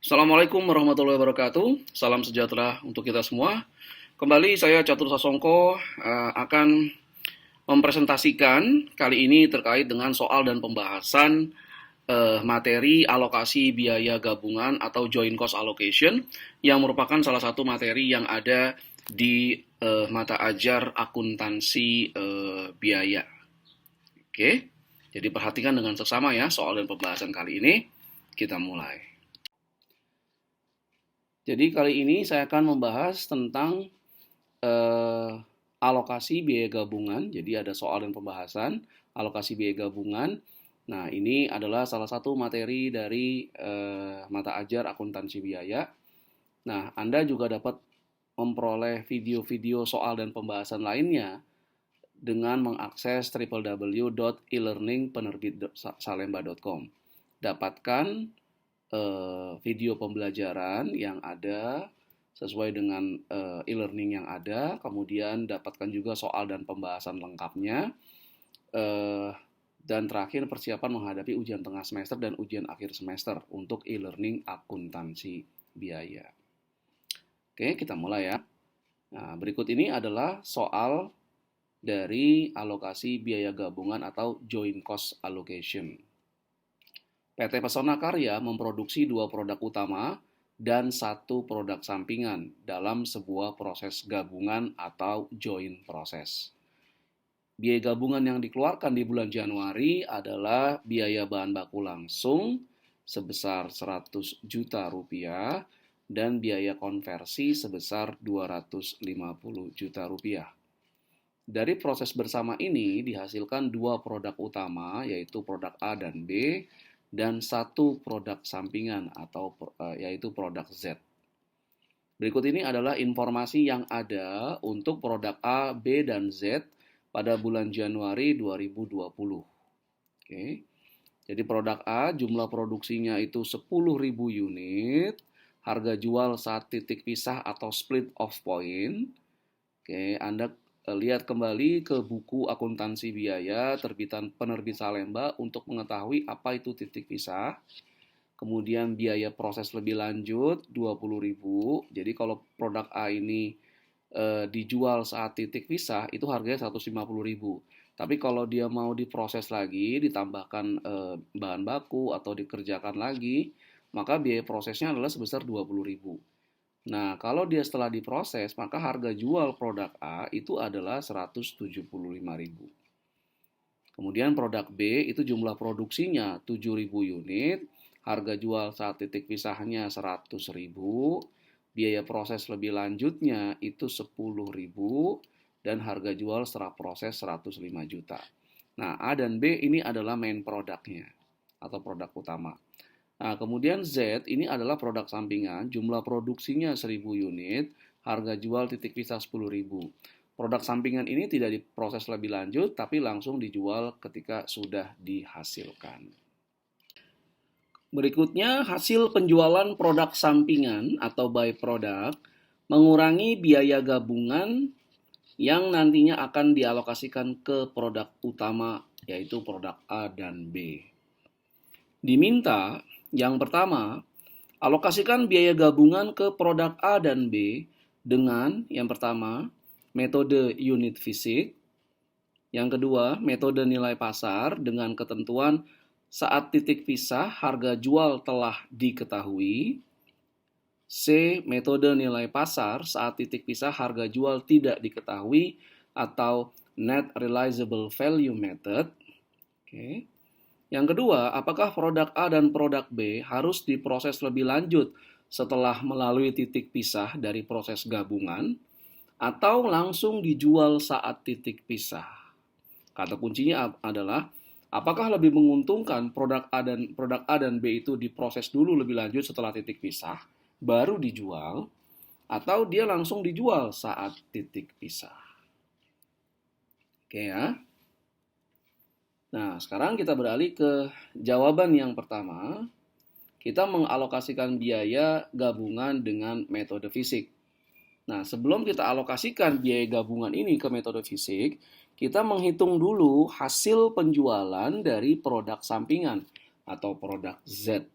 Assalamualaikum warahmatullahi wabarakatuh. Salam sejahtera untuk kita semua. Kembali saya Catur Sasongko akan mempresentasikan kali ini terkait dengan soal dan pembahasan materi alokasi biaya gabungan atau joint cost allocation yang merupakan salah satu materi yang ada di mata ajar akuntansi biaya. Oke, jadi perhatikan dengan seksama ya soal dan pembahasan kali ini. Kita mulai. Jadi kali ini saya akan membahas tentang alokasi biaya gabungan. Jadi ada soal dan pembahasan alokasi biaya gabungan. Nah, ini adalah salah satu materi dari mata ajar akuntansi biaya. Nah, Anda juga dapat memperoleh video-video soal dan pembahasan lainnya dengan mengakses www.elearningpenerbitsalemba.com. Dapatkan video pembelajaran yang ada sesuai dengan e-learning yang ada, kemudian dapatkan juga soal dan pembahasan lengkapnya, dan terakhir persiapan menghadapi ujian tengah semester dan ujian akhir semester untuk e-learning akuntansi biaya. Oke, kita mulai ya. Nah, berikut ini adalah soal dari alokasi biaya gabungan atau joint cost allocation. PT Pesona Karya memproduksi 2 produk utama dan 1 produk sampingan dalam sebuah proses gabungan atau joint proses. Biaya gabungan yang dikeluarkan di bulan Januari adalah biaya bahan baku langsung sebesar 100 juta rupiah dan biaya konversi sebesar 250 juta rupiah. Dari proses bersama ini dihasilkan 2 produk utama yaitu produk A dan B dan 1 produk sampingan atau yaitu produk Z. Berikut ini adalah informasi yang ada untuk produk A, B, dan Z pada bulan Januari 2020. Oke. Jadi produk A jumlah produksinya itu 10.000 unit, harga jual saat titik pisah atau split off point. Oke, Anda lihat kembali ke buku akuntansi biaya terbitan penerbit Salemba untuk mengetahui apa itu titik pisah. Kemudian biaya proses lebih lanjut 20.000. Jadi kalau produk A ini dijual saat titik pisah itu harganya 150.000. Tapi kalau dia mau diproses lagi, ditambahkan bahan baku atau dikerjakan lagi, maka biaya prosesnya adalah sebesar 20.000. Nah, kalau dia setelah diproses, maka harga jual produk A itu adalah 175.000. Kemudian produk B itu jumlah produksinya 7.000 unit, harga jual saat titik pisahnya 100.000, biaya proses lebih lanjutnya itu 10.000, dan harga jual setelah proses 105 juta. Nah, A dan B ini adalah main produknya atau produk utama. Nah, kemudian Z ini adalah produk sampingan, jumlah produksinya 1.000 unit, harga jual titik pisah 10.000. Produk sampingan ini tidak diproses lebih lanjut, tapi langsung dijual ketika sudah dihasilkan. Berikutnya, hasil penjualan produk sampingan atau byproduct mengurangi biaya gabungan yang nantinya akan dialokasikan ke produk utama, yaitu produk A dan B. Diminta yang pertama, alokasikan biaya gabungan ke produk A dan B dengan yang pertama, metode unit fisik. Yang kedua, metode nilai pasar dengan ketentuan saat titik pisah harga jual telah diketahui. C. Metode nilai pasar saat titik pisah harga jual tidak diketahui atau net realizable value method. Oke. Yang kedua, apakah produk A dan produk B harus diproses lebih lanjut setelah melalui titik pisah dari proses gabungan atau langsung dijual saat titik pisah? Kata kuncinya adalah apakah lebih menguntungkan produk A dan B itu diproses dulu lebih lanjut setelah titik pisah baru dijual atau dia langsung dijual saat titik pisah. Oke ya. Nah, sekarang kita beralih ke jawaban yang pertama. Kita mengalokasikan biaya gabungan dengan metode fisik. Nah, sebelum kita alokasikan biaya gabungan ini ke metode fisik, kita menghitung dulu hasil penjualan dari produk sampingan atau produk Z.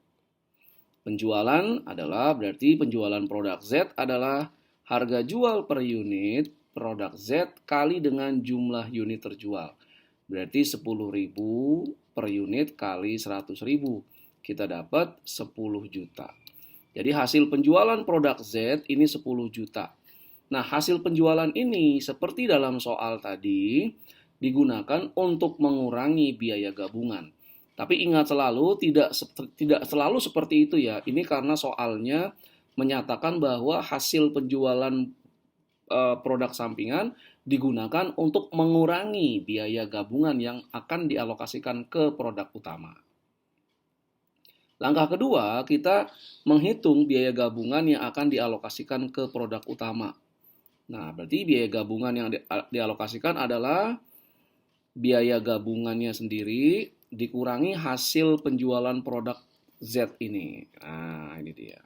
Penjualan adalah berarti penjualan produk Z adalah harga jual per unit produk Z kali dengan jumlah unit terjual. Berarti 10.000 per unit kali 100.000. Kita dapat 10 juta. Jadi hasil penjualan produk Z ini 10 juta. Nah, hasil penjualan ini seperti dalam soal tadi digunakan untuk mengurangi biaya gabungan. Tapi ingat selalu tidak selalu seperti itu ya. Ini karena soalnya menyatakan bahwa hasil penjualan produk sampingan digunakan untuk mengurangi biaya gabungan yang akan dialokasikan ke produk utama. Langkah kedua, kita menghitung biaya gabungan yang akan dialokasikan ke produk utama. Nah, berarti biaya gabungan yang dialokasikan adalah biaya gabungannya sendiri dikurangi hasil penjualan produk Z ini. Nah, ini dia.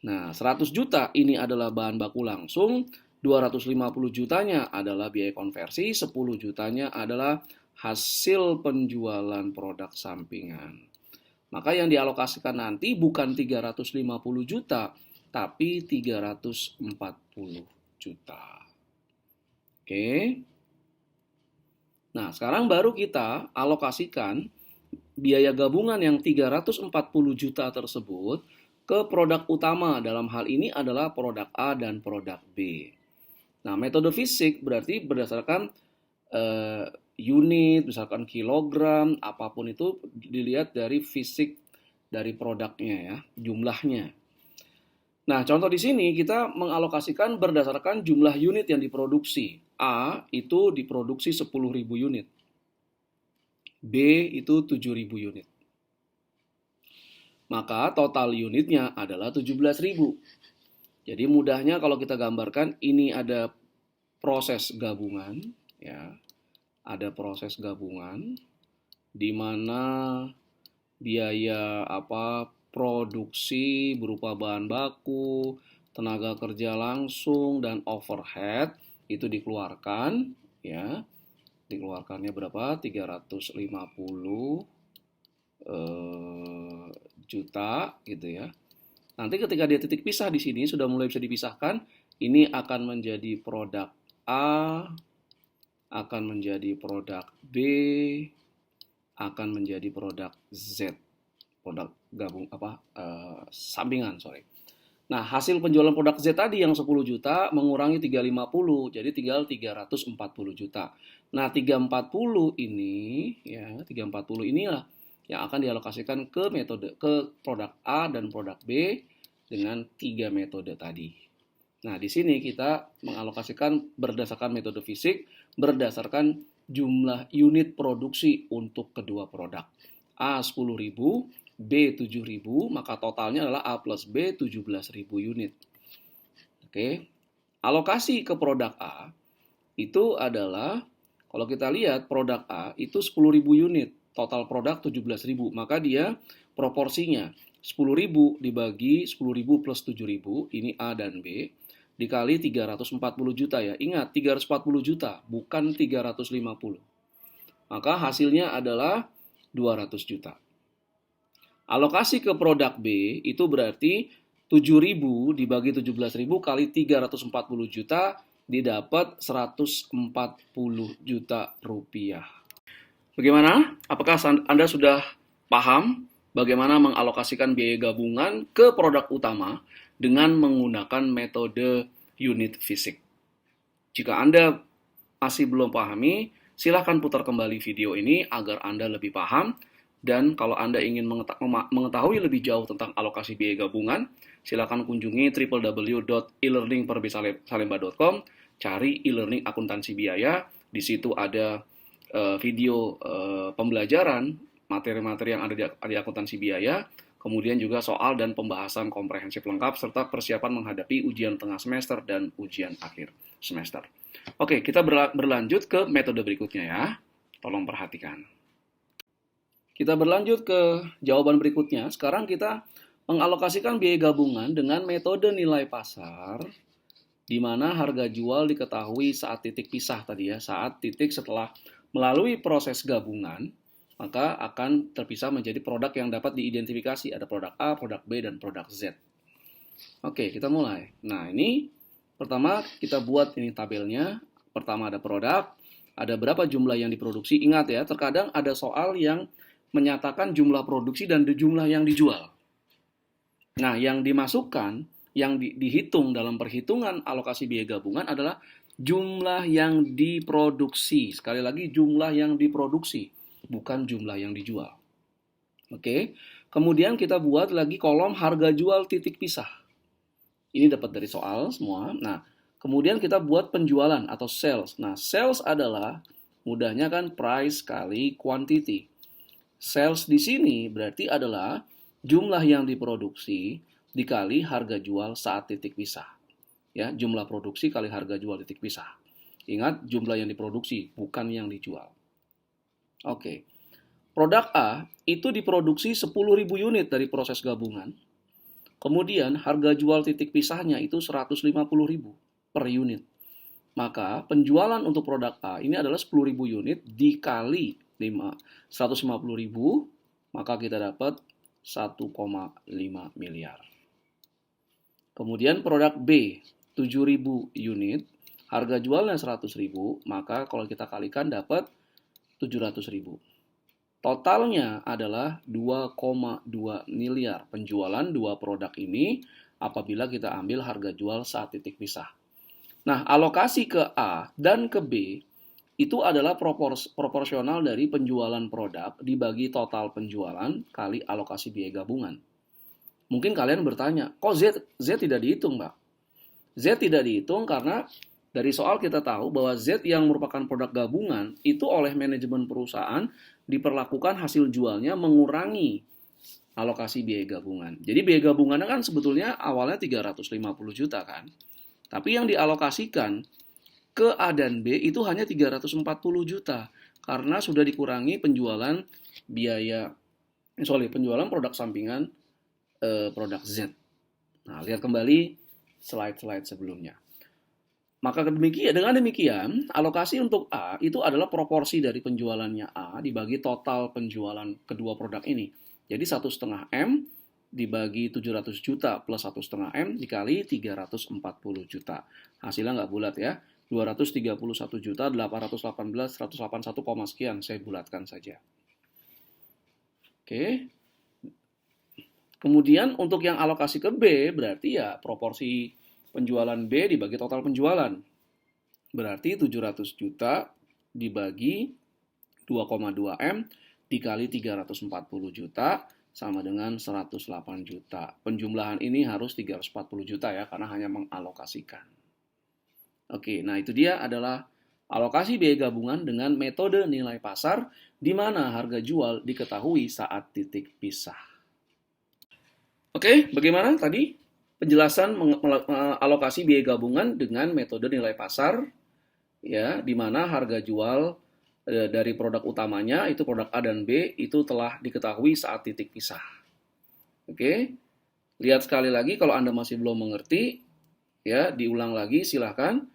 Nah, 100 juta ini adalah bahan baku langsung, 250 jutanya adalah biaya konversi, 10 jutanya adalah hasil penjualan produk sampingan. Maka yang dialokasikan nanti bukan 350 juta, tapi 340 juta. Oke. Nah, sekarang baru kita alokasikan biaya gabungan yang 340 juta tersebut ke produk utama. Dalam hal ini adalah produk A dan produk B. Nah, metode fisik berarti berdasarkan unit, misalkan kilogram, apapun itu dilihat dari fisik dari produknya ya, jumlahnya. Nah, contoh di sini kita mengalokasikan berdasarkan jumlah unit yang diproduksi. A itu diproduksi 10.000 unit. B itu 7.000 unit. Maka total unitnya adalah 17.000. Jadi mudahnya kalau kita gambarkan ini ada proses gabungan ya. Ada proses gabungan di mana biaya produksi berupa bahan baku, tenaga kerja langsung dan overhead itu dikeluarkan ya. Dikeluarkannya berapa? 350 juta gitu ya. Nanti ketika dia titik pisah di sini sudah mulai bisa dipisahkan, ini akan menjadi produk A, akan menjadi produk B, akan menjadi produk Z. Produk gabung sampingan, sorry. Nah, hasil penjualan produk Z tadi yang 10 juta mengurangi 350, jadi tinggal 340 juta. Nah, 340 ini ya, 340 inilah yang akan dialokasikan ke produk A dan produk B dengan 3 metode tadi. Nah, di sini kita mengalokasikan berdasarkan metode fisik, berdasarkan jumlah unit produksi untuk kedua produk. A 10.000, B 7.000, maka totalnya adalah A plus B 17.000 unit. Oke. Alokasi ke produk A itu adalah, kalau kita lihat produk A itu 10.000 unit, total produk 17.000, maka dia proporsinya 10.000 dibagi 10.000 plus 7.000, ini A dan B, dikali 340 juta ya. Ingat, 340 juta, bukan 350. Maka hasilnya adalah 200 juta. Alokasi ke produk B itu berarti 7.000 dibagi 17.000 kali 340 juta didapat 140 juta rupiah. Bagaimana? Apakah Anda sudah paham bagaimana mengalokasikan biaya gabungan ke produk utama dengan menggunakan metode unit fisik? Jika Anda masih belum pahami, silakan putar kembali video ini agar Anda lebih paham. Dan kalau Anda ingin mengetahui lebih jauh tentang alokasi biaya gabungan, silakan kunjungi www.elearningperbsalemba.com, cari e-learning akuntansi biaya. Di situ ada video pembelajaran materi-materi yang ada di akuntansi biaya, kemudian juga soal dan pembahasan komprehensif lengkap, serta persiapan menghadapi ujian tengah semester dan ujian akhir semester. Oke, kita berlanjut ke metode berikutnya ya. Tolong perhatikan. Kita berlanjut ke jawaban berikutnya. Sekarang kita mengalokasikan biaya gabungan dengan metode nilai pasar, di mana harga jual diketahui saat titik pisah tadi ya, saat titik setelah melalui proses gabungan, maka akan terpisah menjadi produk yang dapat diidentifikasi. Ada produk A, produk B, dan produk Z. Oke, kita mulai. Nah, ini pertama kita buat ini tabelnya. Pertama ada produk, ada berapa jumlah yang diproduksi. Ingat ya, terkadang ada soal yang menyatakan jumlah produksi dan jumlah yang dijual. Nah, yang dimasukkan, yang dihitung dalam perhitungan alokasi biaya gabungan adalah jumlah yang diproduksi. Sekali lagi, jumlah yang diproduksi, bukan jumlah yang dijual. Oke, kemudian kita buat lagi kolom harga jual titik pisah. Ini dapat dari soal semua. Nah, kemudian kita buat penjualan atau sales. Nah, sales adalah mudahnya kan price kali quantity. Sales di sini berarti adalah jumlah yang diproduksi dikali harga jual saat titik pisah. Ya, jumlah produksi kali harga jual titik pisah. Ingat, jumlah yang diproduksi, bukan yang dijual. Oke. Produk A itu diproduksi 10.000 unit dari proses gabungan. Kemudian harga jual titik pisahnya itu 150.000 per unit. Maka penjualan untuk produk A ini adalah 10.000 unit dikali 150.000, maka kita dapat 1,5 miliar. Kemudian produk B 7.000 unit, harga jualnya 100.000, maka kalau kita kalikan dapat 700.000. Totalnya adalah 2,2 miliar penjualan dua produk ini apabila kita ambil harga jual saat titik pisah. Nah, alokasi ke A dan ke B itu adalah proporsional dari penjualan produk dibagi total penjualan kali alokasi biaya gabungan. Mungkin kalian bertanya, kok Z tidak dihitung, Mbak? Z tidak dihitung karena dari soal kita tahu bahwa Z yang merupakan produk gabungan itu oleh manajemen perusahaan diperlakukan hasil jualnya mengurangi alokasi biaya gabungan. Jadi biaya gabungannya kan sebetulnya awalnya 350 juta kan. Tapi yang dialokasikan ke A dan B itu hanya 340 juta karena sudah dikurangi penjualan penjualan produk sampingan produk Z. Nah, lihat kembali slide-slide sebelumnya. Maka dengan demikian, alokasi untuk A itu adalah proporsi dari penjualannya A dibagi total penjualan kedua produk ini. Jadi 1,5 M dibagi 700 juta plus 1,5 M dikali 340 juta. Hasilnya nggak bulat ya. 231 juta 818 181, sekian. Saya bulatkan saja. Oke. Kemudian untuk yang alokasi ke B berarti ya proporsi penjualan B dibagi total penjualan. Berarti 700 juta dibagi 2,2 M dikali 340 juta sama dengan 108 juta. Penjumlahan ini harus 340 juta ya, karena hanya mengalokasikan. Oke, nah itu dia adalah alokasi biaya gabungan dengan metode nilai pasar di mana harga jual diketahui saat titik pisah. Oke, bagaimana tadi penjelasan alokasi biaya gabungan dengan metode nilai pasar, ya, di mana harga jual dari produk utamanya itu produk A dan B itu telah diketahui saat titik pisah. Oke, lihat sekali lagi kalau Anda masih belum mengerti, ya, diulang lagi silahkan.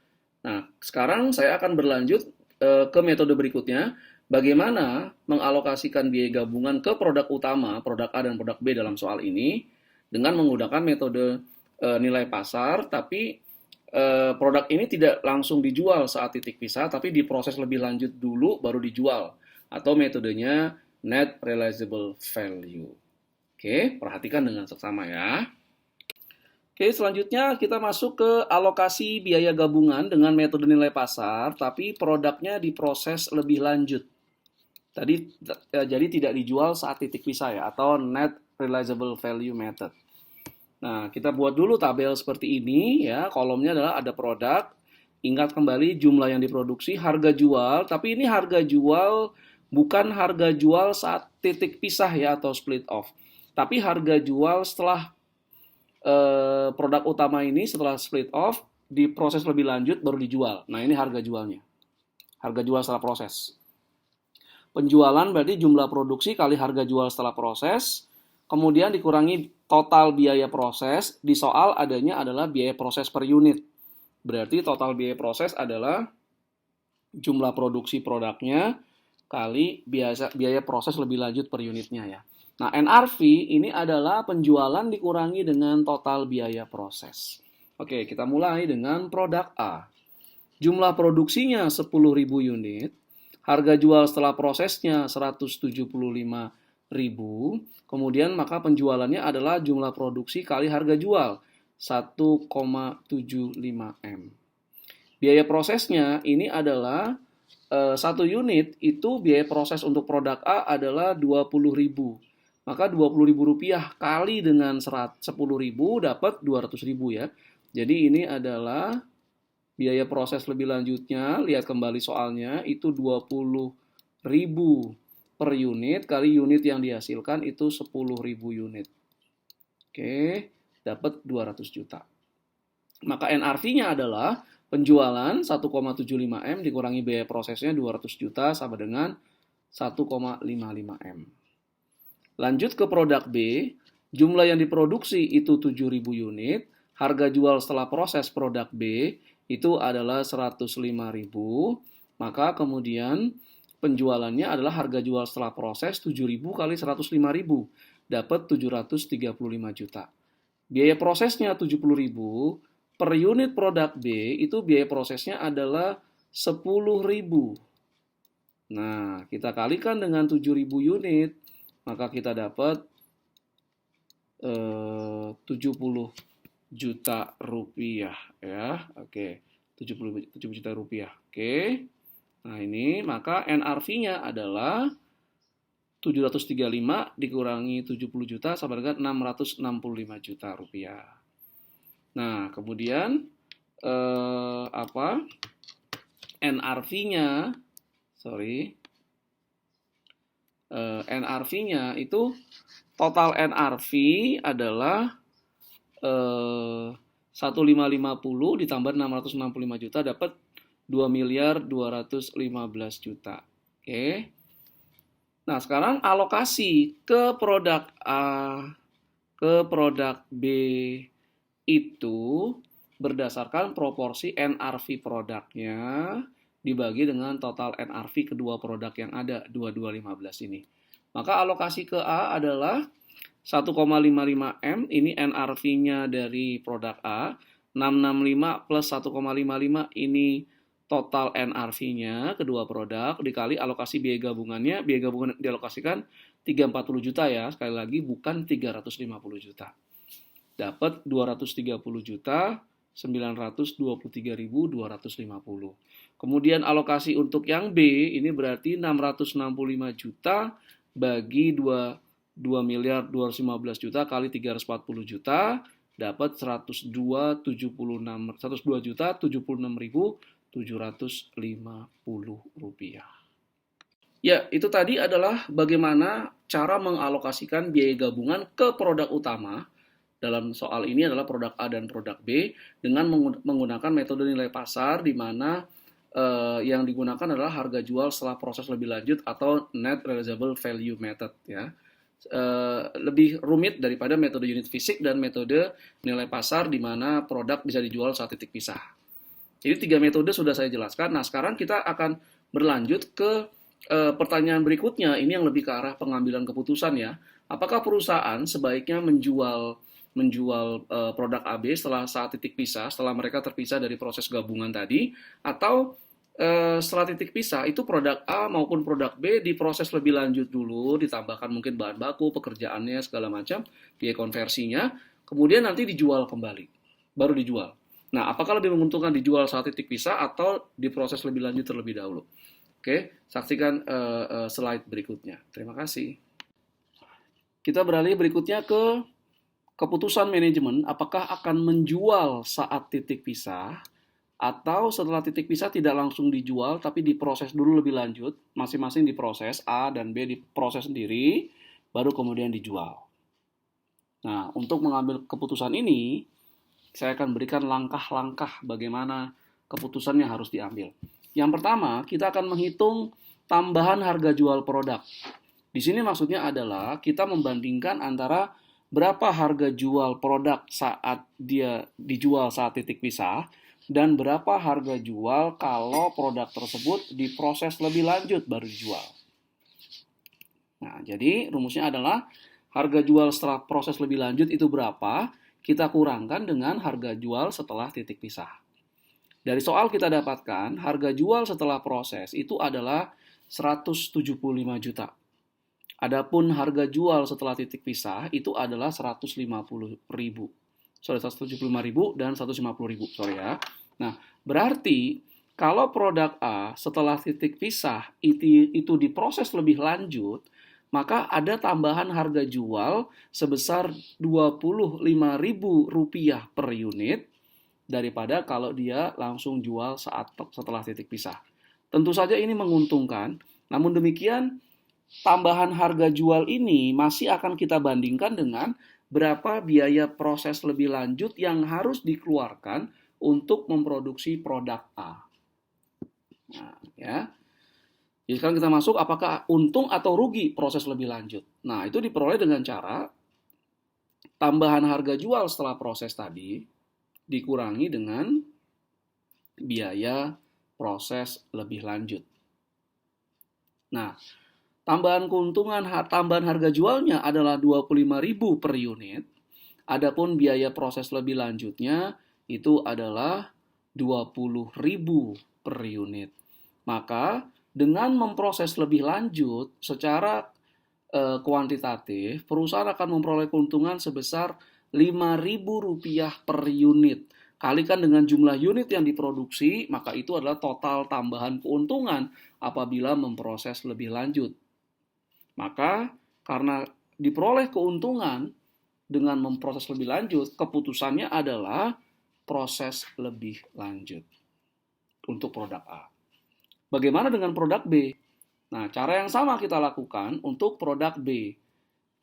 Nah, sekarang saya akan berlanjut ke metode berikutnya, bagaimana mengalokasikan biaya gabungan ke produk utama, produk A dan produk B dalam soal ini, dengan menggunakan metode nilai pasar, tapi produk ini tidak langsung dijual saat titik pisah, tapi diproses lebih lanjut dulu baru dijual, atau metodenya net realizable value. Oke, perhatikan dengan seksama ya. Oke, selanjutnya kita masuk ke alokasi biaya gabungan dengan metode nilai pasar, tapi produknya diproses lebih lanjut. Jadi tidak dijual saat titik pisah ya, atau net realizable value method. Nah, kita buat dulu tabel seperti ini ya. Kolomnya adalah ada produk. Ingat kembali jumlah yang diproduksi, harga jual, tapi ini harga jual bukan harga jual saat titik pisah ya atau split off. Tapi harga jual setelah produk utama ini setelah split off diproses lebih lanjut baru dijual. Nah, ini harga jualnya. Harga jual setelah proses. Penjualan berarti jumlah produksi kali harga jual setelah proses, kemudian dikurangi total biaya proses. Di soal adanya adalah biaya proses per unit. Berarti total biaya proses adalah jumlah produksi produknya kali biaya proses lebih lanjut per unitnya ya. Nah, NRV ini adalah penjualan dikurangi dengan total biaya proses. Oke, kita mulai dengan produk A. Jumlah produksinya 10.000 unit, harga jual setelah prosesnya 175.000, kemudian maka penjualannya adalah jumlah produksi kali harga jual 1,75 M. Biaya prosesnya ini adalah 1 unit itu biaya proses untuk produk A adalah 20.000. Maka Rp20.000 kali dengan 10.000 dapat 200.000 ya. Jadi ini adalah biaya proses lebih lanjutnya, lihat kembali soalnya, itu 20.000 per unit kali unit yang dihasilkan itu 10.000 unit. Oke, dapat 200 juta. Maka NRV-nya adalah penjualan 1,75 M dikurangi biaya prosesnya 200 juta sama dengan 1,55 M. Lanjut ke produk B, jumlah yang diproduksi itu 7.000 unit, harga jual setelah proses produk B itu adalah 105.000, maka kemudian penjualannya adalah harga jual setelah proses 7.000 kali 105.000, dapat 735 juta. Biaya prosesnya 70.000, per unit produk B itu biaya prosesnya adalah 10.000. Nah, kita kalikan dengan 7.000 unit, maka kita dapat 70 juta rupiah ya. Oke, 70 juta rupiah. Oke. Nah, ini maka NRV-nya adalah 735 dikurangi 70 juta sama dengan 665 juta rupiah. Nah, kemudian NRV-nya NRV-nya itu total NRV adalah 1.550 ditambah 665 juta dapat 2.215 juta. Oke. Nah, sekarang alokasi ke produk A ke produk B itu berdasarkan proporsi NRV produknya dibagi dengan total NRV kedua produk yang ada, 2215 ini. Maka alokasi ke A adalah 1,55 M, ini NRV-nya dari produk A, 665 plus 1,55 ini total NRV-nya kedua produk, dikali alokasi biaya gabungan dialokasikan 340 juta ya, sekali lagi bukan 350 juta. Dapat 230 juta, 923.250. Kemudian alokasi untuk yang B ini berarti 665 juta bagi 2.215 juta kali 340 juta dapat 102.76.750 rupiah. Ya, itu tadi adalah bagaimana cara mengalokasikan biaya gabungan ke produk utama. Dalam soal ini adalah produk A dan produk B dengan menggunakan metode nilai pasar di mana yang digunakan adalah harga jual setelah proses lebih lanjut atau net realizable value method ya. Lebih rumit daripada metode unit fisik dan metode nilai pasar di mana produk bisa dijual saat titik pisah. Jadi 3 metode sudah saya jelaskan. Nah, sekarang kita akan berlanjut ke pertanyaan berikutnya. Ini yang lebih ke arah pengambilan keputusan ya. Apakah perusahaan sebaiknya menjual produk AB setelah saat titik pisah, setelah mereka terpisah dari proses gabungan tadi, atau setelah titik pisah itu produk A maupun produk B diproses lebih lanjut dulu, ditambahkan mungkin bahan baku, pekerjaannya segala macam, biaya konversinya, kemudian nanti dijual kembali, baru dijual. Nah, apakah lebih menguntungkan dijual saat titik pisah atau diproses lebih lanjut terlebih dahulu? Oke, saksikan slide berikutnya. Terima kasih. Kita beralih berikutnya ke keputusan manajemen, apakah akan menjual saat titik pisah atau setelah titik pisah tidak langsung dijual tapi diproses dulu lebih lanjut, masing-masing diproses, A dan B diproses sendiri, baru kemudian dijual. Nah, untuk mengambil keputusan ini, saya akan berikan langkah-langkah bagaimana keputusan yang harus diambil. Yang pertama, kita akan menghitung tambahan harga jual produk. Di sini maksudnya adalah kita membandingkan antara berapa harga jual produk saat dia dijual saat titik pisah dan berapa harga jual kalau produk tersebut diproses lebih lanjut baru dijual. Nah, jadi rumusnya adalah harga jual setelah proses lebih lanjut itu berapa, kita kurangkan dengan harga jual setelah titik pisah. Dari soal kita dapatkan, harga jual setelah proses itu adalah 175 juta. Adapun harga jual setelah titik pisah itu adalah 150 ribu. 175 ribu dan 150 ribu, ya. Nah, berarti kalau produk A setelah titik pisah itu diproses lebih lanjut, maka ada tambahan harga jual sebesar Rp25.000 per unit daripada kalau dia langsung jual setelah titik pisah. Tentu saja ini menguntungkan, namun demikian tambahan harga jual ini masih akan kita bandingkan dengan berapa biaya proses lebih lanjut yang harus dikeluarkan untuk memproduksi produk A. Nah, ya. Jadi sekarang kita masuk apakah untung atau rugi proses lebih lanjut. Nah, itu diperoleh dengan cara tambahan harga jual setelah proses tadi dikurangi dengan biaya proses lebih lanjut. Nah, tambahan harga jualnya adalah 25.000 per unit. Adapun biaya proses lebih lanjutnya itu adalah 20.000 per unit. Maka dengan memproses lebih lanjut secara kuantitatif, perusahaan akan memperoleh keuntungan sebesar Rp5.000 per unit. Kalikan dengan jumlah unit yang diproduksi, maka itu adalah total tambahan keuntungan apabila memproses lebih lanjut. Maka karena diperoleh keuntungan dengan memproses lebih lanjut, keputusannya adalah proses lebih lanjut untuk produk A. Bagaimana dengan produk B? Nah, cara yang sama kita lakukan untuk produk B.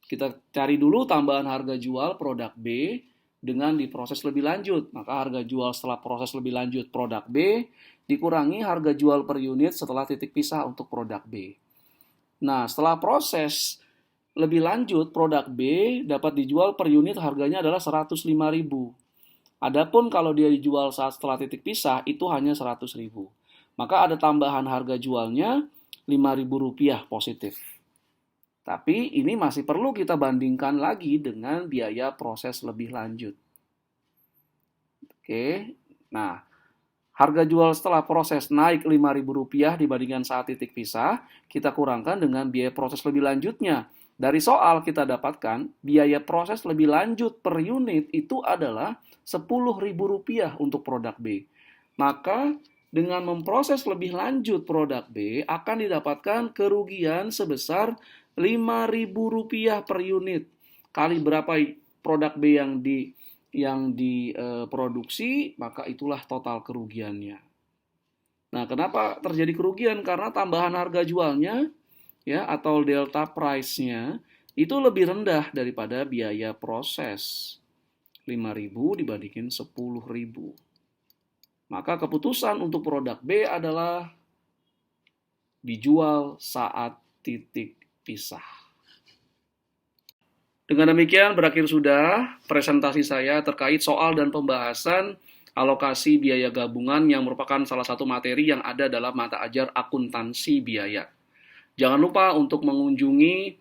Kita cari dulu tambahan harga jual produk B dengan diproses lebih lanjut. Maka harga jual setelah proses lebih lanjut produk B dikurangi harga jual per unit setelah titik pisah untuk produk B. Nah, setelah proses lebih lanjut produk B dapat dijual per unit harganya adalah 105.000. Adapun kalau dia dijual saat setelah titik pisah itu hanya 100.000. Maka ada tambahan harga jualnya Rp5.000 positif. Tapi ini masih perlu kita bandingkan lagi dengan biaya proses lebih lanjut. Oke, nah harga jual setelah proses naik Rp5.000 dibandingkan saat titik pisah, kita kurangkan dengan biaya proses lebih lanjutnya. Dari soal kita dapatkan biaya proses lebih lanjut per unit itu adalah Rp10.000 untuk produk B. Maka dengan memproses lebih lanjut produk B akan didapatkan kerugian sebesar Rp5.000 per unit. Kali berapa produk B yang diproduksi, maka itulah total kerugiannya. Nah, kenapa terjadi kerugian? Karena tambahan harga jualnya ya atau delta price-nya itu lebih rendah daripada biaya proses. 5.000 dibandingin 10.000. Maka keputusan untuk produk B adalah dijual saat titik pisah. Dengan demikian berakhir sudah presentasi saya terkait soal dan pembahasan alokasi biaya gabungan yang merupakan salah satu materi yang ada dalam mata ajar akuntansi biaya. Jangan lupa untuk mengunjungi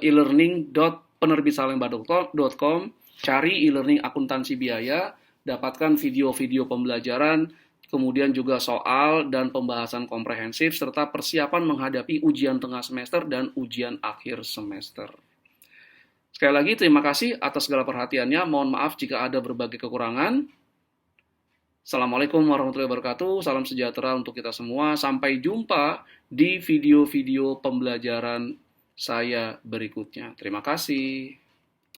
e-learning.penerbitsalemba.com, cari e-learning akuntansi biaya, dapatkan video-video pembelajaran, kemudian juga soal dan pembahasan komprehensif, serta persiapan menghadapi ujian tengah semester dan ujian akhir semester. Sekali lagi, terima kasih atas segala perhatiannya. Mohon maaf jika ada berbagai kekurangan. Assalamualaikum warahmatullahi wabarakatuh. Salam sejahtera untuk kita semua. Sampai jumpa di video-video pembelajaran saya berikutnya. Terima kasih.